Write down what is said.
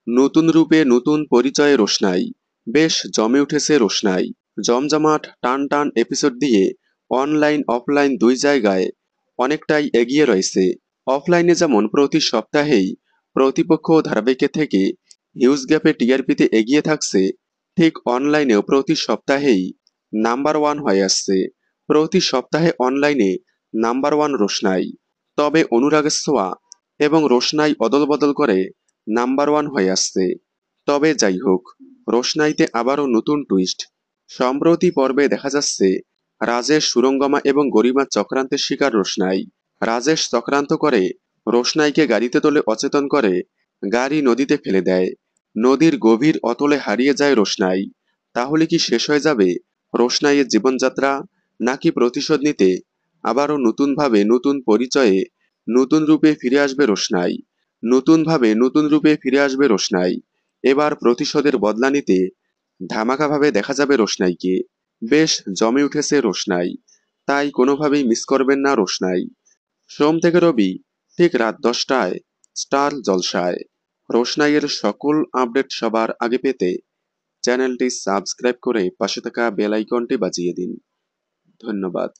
নতুন রূপে নতুন পরিচয়ে রোশনাই। বেশ জমে উঠেছে রোশনাই। জমজমাট টান টান এপিসোড দিয়ে অনলাইন অফলাইন দুই জায়গায় অনেকটাই এগিয়ে রয়েছে। অফলাইনে যেমন প্রতি সপ্তাহেই প্রতিপক্ষ ধারাবাহিকের থেকে হিউজ গ্যাপে টিআরপিতে এগিয়ে থাকছে, ঠিক অনলাইনেও প্রতি সপ্তাহেই নাম্বার ওয়ান হয়ে আসছে। প্রতি সপ্তাহে অনলাইনে নাম্বার ওয়ান রোশনাই। তবে অনুরাগের ছোঁয়া এবং রোশনাই অদল বদল করে নাম্বার ওয়ান হয়ে আসছে। তবে যাই হোক, রোশনাইতে আবারও নতুন টুইস্ট। সম্প্রতি পর্বে দেখা যাচ্ছে রাজেশ, সুরঙ্গমা এবং গরিমার চক্রান্তের শিকার রোশনাই। রাজেশ চক্রান্ত করে রোশনাইকে গাড়িতে তোলে, অচেতন করে গাড়ি নদীতে ফেলে দেয়। নদীর গভীর অতলে হারিয়ে যায় রোশনাই। তাহলে কি শেষ হয়ে যাবে রোশনাইয়ের জীবনযাত্রা, নাকি প্রতিশোধ নিতে আবারও নতুনভাবে নতুন পরিচয়ে নতুন রূপে ফিরে আসবে রোশনাই? নতুনভাবে নতুন রূপে ফিরে আসবে রোশনাই। এবার প্রতিশোধের বদলা নিতে ধামাকাভাবে দেখা যাবে রোশনাইকে। বেশ জমে উঠেছে রোশনাই, তাই কোনোভাবেই মিস করবেন না রোশনাই। সোম থেকে রবি ঠিক রাত 10টায় স্টার জলসায়। রোশনাইয়ের সকল আপডেট সবার আগে পেতে চ্যানেলটি সাবস্ক্রাইব করে পাশে থাকা বেল আইকনটি বাজিয়ে দিন। ধন্যবাদ।